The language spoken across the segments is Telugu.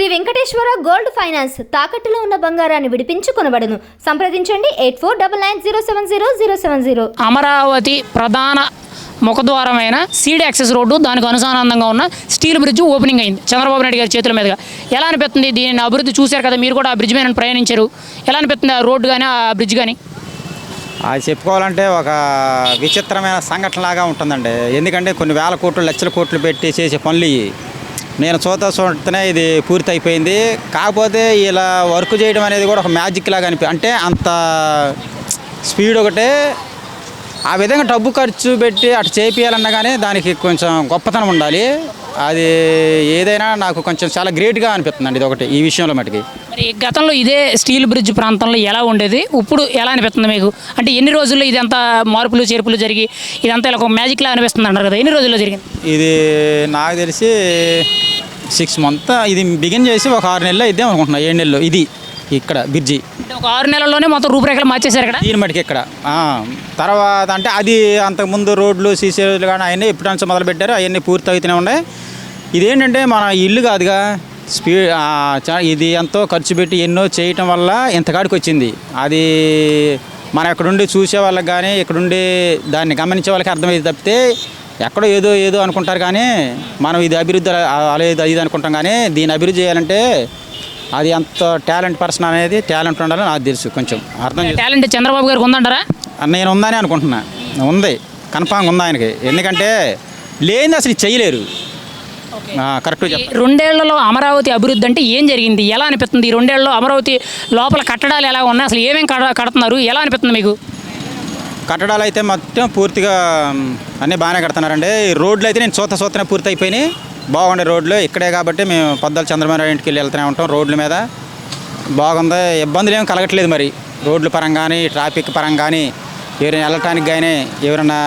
శ్రీ వెంకటేశ్వర గోల్డ్ ఫైనాన్స్ తాకట్టులో ఉన్న బంగారాన్ని విడిపించి కొనబడును. సంప్రదించండి 8499070070. అమరావతి ప్రధాన ముఖద్వారమైన సీడ్ యాక్సెస్ రోడ్డు, దానికి అనుసంధానంగా ఉన్న స్టీల్ బ్రిడ్జ్ ఓపెనింగ్ అయింది చంద్రబాబు నాయుడు గారి చేతుల మీదుగా. ఎలా అనిపిస్తుంది? దీని అభివృద్ధి చూశారు కదా, మీరు కూడా ఆ బ్రిడ్జ్ మీద ప్రయాణించారు. ఎలా అనిపిస్తుంది ఆ రోడ్డు కానీ ఆ బ్రిడ్జ్ కానీ? అది చెప్పుకోవాలంటే ఒక విచిత్రమైన సంఘటనలాగా ఉంటుందండి. ఎందుకంటే కొన్ని వేల కోట్లు లక్షల కోట్లు పెట్టి చేసే పనులు నేను చూస్తూనే ఇది పూర్తి అయిపోయింది. కాకపోతే ఇలా వర్క్ చేయడం అనేది కూడా ఒక మ్యాజిక్ లాగా అంటే అంత స్పీడ్ ఒకటే, ఆ విధంగా డబ్బు ఖర్చు పెట్టి అటు చేపియాలన్నా కానీ దానికి కొంచెం గొప్పతనం ఉండాలి. అది ఏదైనా నాకు కొంచెం చాలా గ్రేట్గా అనిపిస్తుందండి ఇది ఒకటి ఈ విషయంలో మటుకి. మరి గతంలో ఇదే స్టీల్ బ్రిడ్జ్ ప్రాంతంలో ఎలా ఉండేది, ఇప్పుడు ఎలా అనిపిస్తుంది మీకు? అంటే ఎన్ని రోజుల్లో ఇదంతా మార్పులు చేర్పులు జరిగి ఇదంతా ఇలా ఒక మ్యాజిక్లా అనిపిస్తుంది అంటారు కదా, ఎన్ని రోజుల్లో జరిగింది ఇది? నాకు తెలిసి 6 months ఇది బిగిన్ చేసి ఒక 6 నెలలు ఇద్దాం అనుకుంటున్నా, 7 నెలలు ఇది ఇక్కడ బ్రిడ్జి. అంటే ఒక 6 నెలల్లోనే మొత్తం రూపురేఖలు మార్చేశారు ఇక్కడ దీని మటుకి ఇక్కడ. తర్వాత అంటే అది అంతకుముందు రోడ్లు సీసీ రోడ్లు కానీ అవన్నీ ఎప్పుడు నుంచి మొదలు పెట్టారు, అవన్నీ పూర్తి అవుతూనే ఉన్నాయి. ఇదేంటంటే మన ఇల్లు కాదుగా, స్పీడ్ ఇది ఎంతో ఖర్చు పెట్టి ఎన్నో చేయటం వల్ల ఇంతకాడికి వచ్చింది. అది మనం ఎక్కడుండి చూసే వాళ్ళకి కానీ ఇక్కడుండి దాన్ని గమనించే వాళ్ళకి అర్థమైంది తప్పితే ఎక్కడో ఏదో అనుకుంటారు. కానీ మనం ఇది అభివృద్ధి అలేదు ఇది అనుకుంటాం, కానీ దీన్ని అభివృద్ధి చేయాలంటే అది అంత టాలెంట్ పర్సన్ అనేది టాలెంట్ ఉండాలని నాకు తెలుసు. కొంచెం అర్థం టాలెంట్ చంద్రబాబు గారికి ఉందంటారా? నేను ఉందని అనుకుంటున్నా. ఉంది, కన్ఫామ్గా ఉంది ఆయనకి. ఎందుకంటే లేని అసలు చేయలేరు. కరెక్ట్. 2 ఏళ్లలో అమరావతి అభివృద్ధి అంటే ఏం జరిగింది, ఎలా అనిపిస్తుంది? ఈ 2 ఏళ్లలో అమరావతి లోపల కట్టడాలు ఎలా ఉన్నాయి, అసలు ఏమేమి కడుతున్నారు, ఎలా అనిపిస్తుంది మీకు? కట్టడాలు అయితే మొత్తం పూర్తిగా అన్నీ బాగానే కడుతున్నారండి. రోడ్లు అయితే నేను చూస్తూనే పూర్తి అయిపోయినాయి. బాగుండే రోడ్లు ఇక్కడే కాబట్టి మేము పొద్దుల చంద్రబాబు ఇంటికి వెళ్తూనే ఉంటాం. రోడ్ల మీద బాగుంది, ఇబ్బందులు ఏమి కలగట్లేదు. మరి రోడ్ల పరంగా కానీ ట్రాఫిక్ పరంగా కానీ ఎవరైనా వెళ్ళటానికి కానీ ఎవరైనా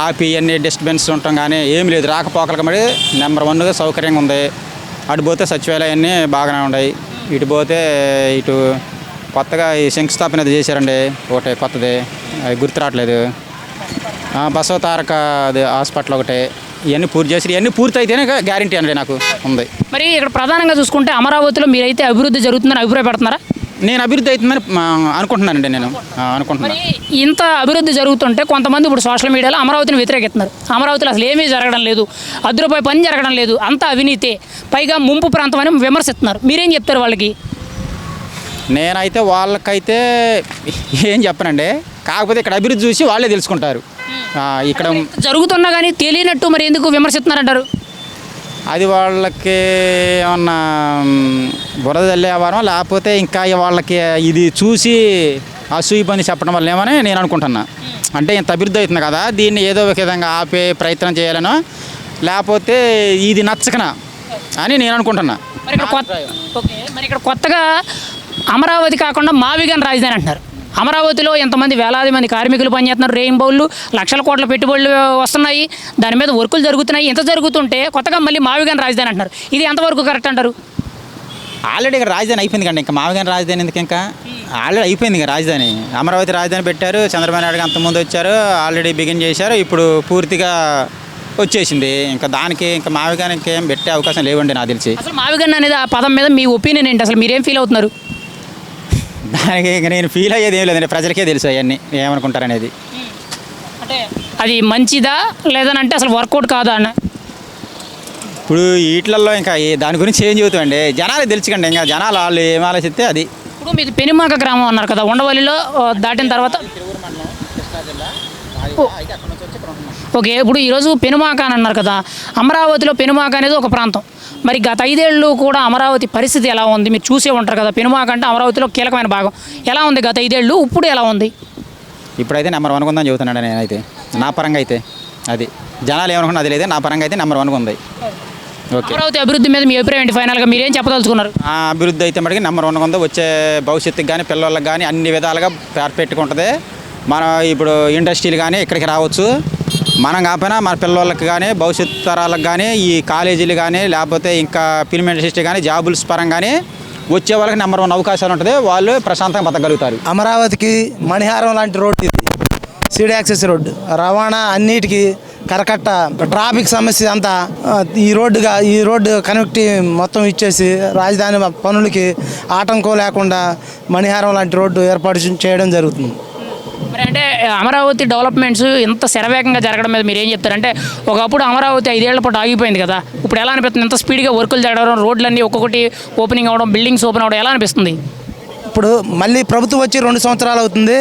ఆపి అన్ని డిస్టర్బెన్స్ ఉండటం కానీ ఏమి లేదు. రాకపోకలకు మరి నెంబర్ 1గా సౌకర్యంగా ఉంది. అటు పోతే సచివాలయాన్ని బాగానే ఉన్నాయి. ఇటు పోతే ఇటు కొత్తగా ఈ శంకుస్థాపన అది చేశారండి ఒకటి కొత్తది, అది గుర్తు రావట్లేదు. బసవ తారక అది హాస్పిటల్ ఒకటి, ఇవన్నీ పూర్తి చేసి ఇవన్నీ పూర్తి అయితేనే గ్యారంటీ అండి నాకు ఉంది. మరి ఇక్కడ ప్రధానంగా చూసుకుంటే అమరావతిలో మీరైతే అభివృద్ధి జరుగుతుందని అభిప్రాయపడుతున్నారా? నేను అభివృద్ధి అవుతుందని అనుకుంటున్నానండి. నేను అనుకుంటున్నాను. ఇంత అభివృద్ధి జరుగుతుంటే కొంతమంది ఇప్పుడు సోషల్ మీడియాలో అమరావతిని వ్యతిరేకిస్తున్నారు. అమరావతిలో అసలు ఏమీ జరగడం లేదు, ₹10 పని జరగడం లేదు, అంతా అవినీతే, పైగా ముంపు ప్రాంతం అని విమర్శిస్తున్నారు. మీరేం చెప్తారు వాళ్ళకి? నేనైతే వాళ్ళకైతే ఏం చెప్పనండి. కాకపోతే ఇక్కడ అభివృద్ధి చూసి వాళ్ళే తెలుసుకుంటారు. ఇక్కడ జరుగుతున్నా కానీ తెలియనట్టు మరి ఎందుకు విమర్శిస్తున్నారంటారు? అది వాళ్ళకి ఏమన్నా బురద చల్లేవారం, లేకపోతే ఇంకా వాళ్ళకి ఇది చూసి అసూయ పని చెప్పడం వల్ల ఏమని నేను అనుకుంటున్నా. అంటే ఇంత అభివృద్ధి అవుతుంది కదా, దీన్ని ఏదో ఒక విధంగా ఆపే ప్రయత్నం చేయాలనో, లేకపోతే ఇది నచ్చకనా అని నేను అనుకుంటున్నా. మరి ఇక్కడ కొత్తగా అమరావతి కాకుండా మావిగాన్ రాజధాని అంటున్నారు. అమరావతిలో ఎంతమంది వేలాది మంది కార్మికులు పనిచేస్తున్నారు, రెయిన్బోళ్ళు, లక్షల కోట్ల పెట్టుబడులు వస్తున్నాయి, దాని మీద వర్కులు జరుగుతున్నాయి. ఇంత జరుగుతుంటే కొత్తగా మళ్ళీ మావిగాన్ రాజధాని అంటున్నారు. ఇది ఎంతవరకు కరెక్ట్ అంటారు? ఆల్రెడీ ఇక్కడ రాజధాని అయిపోయింది కండి, ఇంకా మావిగాన్ రాజధాని ఎందుకు? ఇంకా ఆల్రెడీ అయిపోయింది ఇంకా రాజధాని. అమరావతి రాజధాని పెట్టారు, చంద్రబాబు నాయుడు అంతకుముందు వచ్చారు, ఆల్రెడీ బిగిన్ చేశారు, ఇప్పుడు పూర్తిగా వచ్చేసింది. ఇంకా దానికి ఇంకా మావిగానికి ఏం పెట్టే అవకాశం లేవండి నాకు తెలిసి. అసలు మావిగాన్ అనేది ఆ పదం మీద మీ ఒపీనియన్ ఏంటి? అసలు మీరేం ఫీల్ అవుతున్నారు? దానికి ఇంకా నేను ఫీల్ అయ్యేది ఏం లేదండి, ప్రజలకే తెలుసు అవన్నీ ఏమనుకుంటారనేది. అంటే అది మంచిదా లేదనంటే అసలు వర్కౌట్ కాదా అన్న? ఇప్పుడు వీటిలలో ఇంకా దాని గురించి ఏం చెబుతామండి, జనాలు తెలుసుకండి. ఇంకా జనాలు వాళ్ళు ఏం ఆలోచిస్తే అది. ఇప్పుడు మీది పెనుమాక గ్రామం అన్నారు కదా, ఉండవల్లిలో దాటిన తర్వాత ఓకే. ఇప్పుడు ఈరోజు పెనుమాక అని అన్నారు కదా, అమరావతిలో పెనుమాక అనేది ఒక ప్రాంతం. మరి గత 5 ఏళ్ళు కూడా అమరావతి పరిస్థితి ఎలా ఉంది? మీరు చూసే ఉంటారు కదా, పెనుమాక అంటే అమరావతిలో కీలకమైన భాగం. ఎలా ఉంది గత 5 ఏళ్ళు, ఇప్పుడు ఎలా ఉంది? ఇప్పుడైతే నెంబర్ 1 ఉందని చెబుతున్నాడు నేనైతే. నా పరంగా అయితే అది జనాలు ఏమనుకున్నా అది లేదు, నా పరంగా అయితే నెంబర్ 1 ఉంది. ఓకే. అమరావతి అభివృద్ధి మీద మీ అభిప్రాయం ఏంటి? ఫైనల్గా మీరేం చెప్పదలుచుకున్నారు? అభివృద్ధి అయితే మటుకు నెంబర్ 1 ఉంది. వచ్చే భవిష్యత్తుకి కానీ పిల్లలకు కానీ అన్ని విధాలుగా పెట్టుకుంటుంది. మనం ఇప్పుడు ఇండస్ట్రీలు కానీ ఇక్కడికి రావచ్చు, మనం కాకపోయినా మన పిల్లలకి కానీ భవిష్యత్ తరాలకు కానీ ఈ కాలేజీలు కానీ లేకపోతే ఇంకా ఫిల్మ్ ఇండస్ట్రీ కానీ జాబుల్స్ పరంగానే వచ్చే వాళ్ళకి నెంబర్ 1 అవకాశాలు ఉంటుంది. వాళ్ళు ప్రశాంతంగా బతకగలుగుతారు. అమరావతికి మణిహారం లాంటి రోడ్డు ఇది, సీడ్ యాక్సెస్ రోడ్డు. రవాణా అన్నిటికీ కరకట్ట ట్రాఫిక్ సమస్య అంతా ఈ రోడ్డు కనెక్ట్ మొత్తం ఇచ్చేసి రాజధాని పనులకి ఆటంకం లేకుండా మణిహారం లాంటి రోడ్డు ఏర్పాటు చేయడం జరుగుతుంది. మరి అంటే అమరావతి డెవలప్మెంట్స్ ఇంత శరవేగంగా జరగడం మీద మీరు ఏం చెప్తారంటే ఒకప్పుడు అమరావతి 5 ఏళ్ల పాటు ఆగిపోయింది కదా, ఇప్పుడు ఎలా అనిపిస్తుంది? ఇంత స్పీడ్గా వర్కులు జరగడం, రోడ్లన్నీ ఒక్కొక్కటి ఓపెనింగ్ అవ్వడం, బిల్డింగ్స్ ఓపెన్ అవ్వడం ఎలా అనిపిస్తుంది? ఇప్పుడు మళ్ళీ ప్రభుత్వం వచ్చి 2 సంవత్సరాలు అవుతుంది.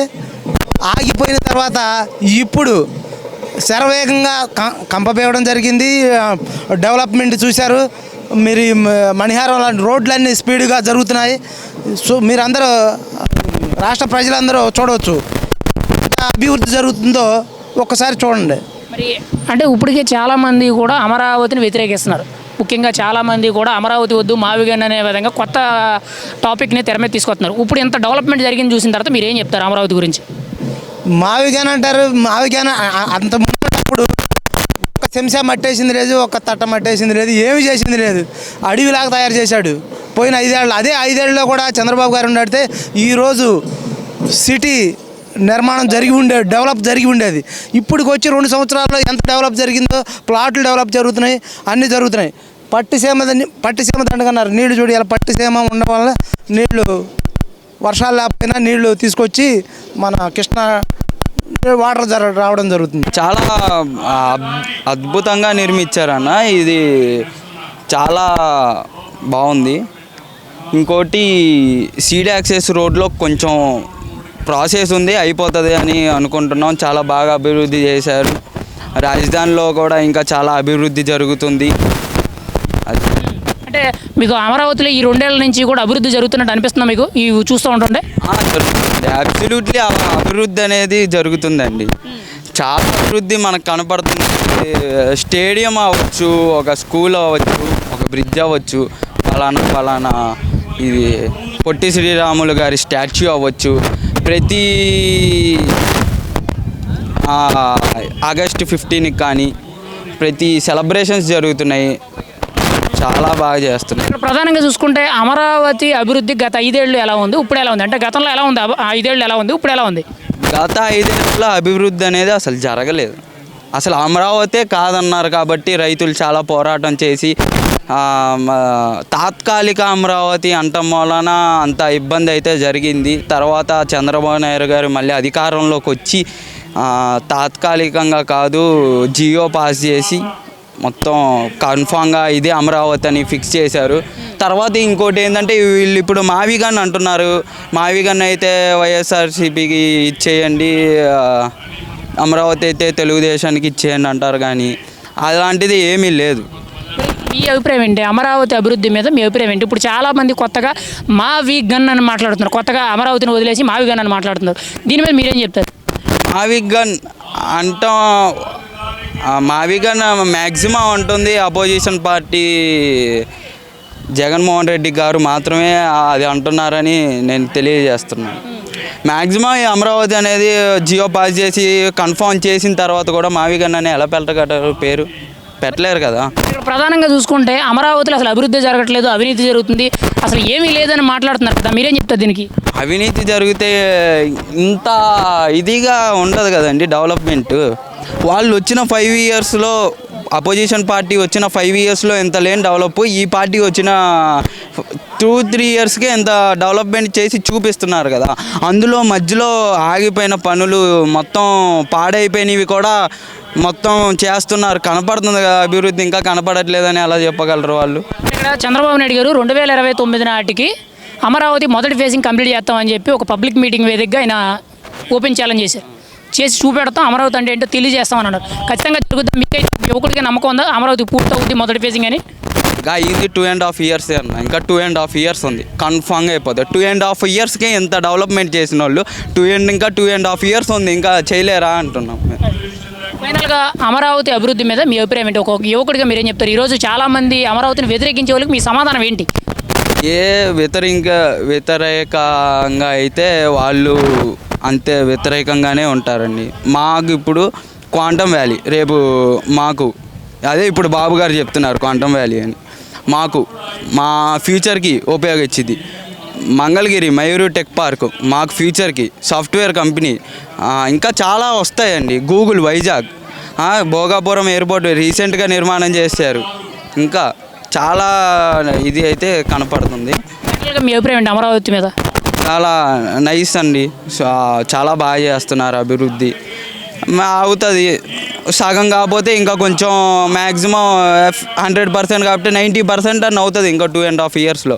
ఆగిపోయిన తర్వాత ఇప్పుడు శరవేగంగా కంపవేయడం జరిగింది. డెవలప్మెంట్ చూశారు మీరు, మణిహారం లాంటి రోడ్లన్నీ స్పీడ్గా జరుగుతున్నాయి. సో మీరందరూ రాష్ట్ర ప్రజలందరూ చూడవచ్చు అభివృద్ధి జరుగుతుందో ఒక్కసారి చూడండి. మరి అంటే ఇప్పటికే చాలామంది కూడా అమరావతిని వ్యతిరేకిస్తున్నారు. ముఖ్యంగా చాలామంది కూడా అమరావతి వద్దు మావిగన్ అనే విధంగా కొత్త టాపిక్ని తెర మీద తీసుకొస్తున్నారు. ఇప్పుడు ఇంత డెవలప్మెంట్ జరిగింది చూసిన తర్వాత మీరు ఏం చెప్తారు అమరావతి గురించి? మావిగాన్ అంటారు, మావిగాన్ అంత ముందు ఒక చెంచా మట్టేసింది లేదు, ఒక తట్ట మట్టేసింది లేదు, ఏమి చేసింది లేదు. అడవిలాగా తయారు చేశాడు పోయిన 5 ఏళ్ళు. అదే 5 ఏళ్ళలో కూడా చంద్రబాబు గారు ఉన్నడితే ఈరోజు సిటీ నిర్మాణం డెవలప్ జరిగి ఉండేది. ఇప్పటికి వచ్చి 2 సంవత్సరాల్లో ఎంత డెవలప్ జరిగిందో, ప్లాట్లు డెవలప్ జరుగుతున్నాయి, అన్నీ జరుగుతున్నాయి. పట్టిసీమ దండగన్నారు, నీళ్లు చూడు ఇలా పట్టిసీమ ఉండడం వల్ల నీళ్లు వర్షాలు లేకపోయినా నీళ్లు తీసుకొచ్చి మన కృష్ణా వాటర్ రావడం జరుగుతుంది. చాలా అద్భుతంగా నిర్మించారన్న, ఇది చాలా బాగుంది. ఇంకోటి సీడ్ యాక్సెస్ రోడ్లో కొంచెం ప్రాసెస్ ఉంది, అయిపోతుంది అని అనుకుంటున్నాం. చాలా బాగా అభివృద్ధి చేశారు. రాజధానిలో కూడా ఇంకా చాలా అభివృద్ధి జరుగుతుంది. అంటే మీకు అమరావతిలో ఈ 2 ఏళ్ల నుంచి కూడా అభివృద్ధి జరుగుతున్నట్టు అనిపిస్తుందా మీకు ఇవి చూస్తూ ఉంటుండే? జరుగుతుంది, అబ్సల్యూట్లీ అభివృద్ధి అనేది జరుగుతుందండి. చాలా అభివృద్ధి మనకు కనపడుతుంది. స్టేడియం అవ్వచ్చు, ఒక స్కూల్ అవ్వచ్చు, ఒక బ్రిడ్జ్ అవ్వచ్చు, ఫలానా ఇది పొట్టి శ్రీరాములు గారి స్టాచ్యూ అవ్వచ్చు, ప్రతి ఆగస్టు 15కి కానీ ప్రతి సెలబ్రేషన్స్ జరుగుతున్నాయి. చాలా బాగా చేస్తున్నాయి. ఇక్కడ ప్రధానంగా చూసుకుంటే అమరావతి అభివృద్ధి గత 5 ఏళ్ళు ఎలా ఉంది, ఇప్పుడు ఎలా ఉంది? అంటే గతంలో ఎలా ఉంది, 5 ఏళ్ళు ఎలా ఉంది, ఇప్పుడు ఎలా ఉంది? గత 5 ఏళ్ళలో అభివృద్ధి అనేది అసలు జరగలేదు. అసలు అమరావతే కాదన్నారు కాబట్టి రైతులు చాలా పోరాటం చేసి తాత్కాలిక అమరావతి అంటం వలన అంత ఇబ్బంది అయితే జరిగింది. తర్వాత చంద్రబాబు నాయుడు గారు మళ్ళీ అధికారంలోకి వచ్చి తాత్కాలికంగా కాదు జియో పాస్ చేసి మొత్తం కన్ఫామ్గా ఇది అమరావతి అని ఫిక్స్ చేశారు. తర్వాత ఇంకోటి ఏంటంటే వీళ్ళు ఇప్పుడు మావిగన్ అంటున్నారు. మావిగన్ అయితే వైఎస్ఆర్సీపీకి ఇచ్చేయండి, అమరావతి అయితే తెలుగుదేశానికి ఇచ్చేయండి అంటారు, కానీ అలాంటిది ఏమీ లేదు. మీ అభిప్రాయం ఏంటి అమరావతి అభివృద్ధి మీద? మీ అభిప్రాయం ఏంటి? ఇప్పుడు చాలామంది కొత్తగా మావిగన్ అని మాట్లాడుతున్నారు, కొత్తగా అమరావతిని వదిలేసి మావిగన్ అని మాట్లాడుతున్నారు. దీని మీద మీరేం చెప్తారు? మావిగన్ అంటాం, మావిగన్ మ్యాక్సిమం ఉంటుంది అపోజిషన్ పార్టీ జగన్మోహన్ రెడ్డి గారు మాత్రమే అది అంటున్నారని నేను తెలియజేస్తున్నాను. మ్యాక్సిమం ఈ అమరావతి అనేది జియో పాస్ చేసి కన్ఫర్మ్ చేసిన తర్వాత కూడా మావిగన్ అని ఎలా పెట్టగలరు? పేరు పెట్టలేరు కదా. ఇక్కడ ప్రధానంగా చూసుకుంటే అమరావతిలో అసలు అభివృద్ధి జరగట్లేదు, అవినీతి జరుగుతుంది, అసలు ఏమీ లేదని మాట్లాడుతున్నారు కదా, మీరేం చెప్తారు దీనికి? అవినీతి జరిగితే ఇంత ఇదిగా ఉండదు కదండి డెవలప్మెంట్. వాళ్ళు వచ్చిన 5 ఇయర్స్లో, అపోజిషన్ పార్టీ వచ్చిన 5 ఇయర్స్లో ఎంత లేని డెవలప్, ఈ పార్టీ వచ్చిన 2-3 ఇయర్స్కే ఎంత డెవలప్మెంట్ చేసి చూపిస్తున్నారు కదా. అందులో మధ్యలో ఆగిపోయిన పనులు మొత్తం పాడైపోయినవి కూడా మొత్తం చేస్తున్నారు. కనపడుతుంది కదా అభివృద్ధి, ఇంకా కనపడట్లేదని ఎలా చెప్పగలరు వాళ్ళు? ఇక్కడ చంద్రబాబు నాయుడు గారు 2029 నాటికి అమరావతి మొదటి ఫేజింగ్ కంప్లీట్ చేస్తామని చెప్పి ఒక పబ్లిక్ మీటింగ్ వేదికగా ఆయన ఓపెన్ ఛాలెంజ్ చేసి చూపెడతాం, అమరావతి అంటే ఏంటో తెలియజేస్తామని అన్నారు. ఖచ్చితంగా జరుగుతుంది. మీకైతే యువకుడికి నమ్మకం ఉందా అమరావతి పూర్తవుద్ది మొదటి ఫేజింగ్ అని? ఇంకా ఇది 2.5 ఇయర్స్ అన్న, ఇంకా 2.5 ఇయర్స్ ఉంది, కన్ఫామ్గా అయిపోతుంది. 2.5 ఇయర్స్కే ఎంత డెవలప్మెంట్ చేసిన వాళ్ళు ఇంకా 2.5 ఇయర్స్ ఉంది, ఇంకా చేయలేరా అంటున్నాం. ఫైనల్గా అమరావతి అభివృద్ధి మీద మీ అభిప్రాయం ఏంటి? ఒక యువకుడిగా మీరేం చెప్తారు? ఈరోజు చాలామంది అమరావతిని వ్యతిరేకించే వాళ్ళకి మీ సమాధానం ఏంటి? వ్యతిరేకంగా అయితే వాళ్ళు అంతే వ్యతిరేకంగానే ఉంటారండి. మాకు ఇప్పుడు క్వాంటమ్ వ్యాలీ రేపు మాకు అదే ఇప్పుడు బాబు గారు చెప్తున్నారు క్వాంటమ్ వ్యాలీ అని, మా ఫ్యూచర్కి ఉపయోగించింది. మంగళగిరి మయూరు టెక్ పార్క్ మాకు ఫ్యూచర్కి సాఫ్ట్వేర్ కంపెనీ, ఇంకా చాలా వస్తాయండి. గూగుల్ వైజాగ్ భోగాపురం ఎయిర్పోర్ట్ రీసెంట్గా నిర్మాణం చేశారు. ఇంకా చాలా ఇది అయితే కనపడుతుంది. యాక్చువల్గా మీ అభిప్రాయం ఏంటి అమరావతి మీద? చాలా నైస్ అండి. చాలా బాగా చేస్తున్నారు అభివృద్ధి. అవుతుంది సగం కాకపోతే ఇంకా కొంచెం మ్యాక్సిమం 100% కాబట్టి 90% అని అవుతుంది ఇంకా 2.5 yearsలో.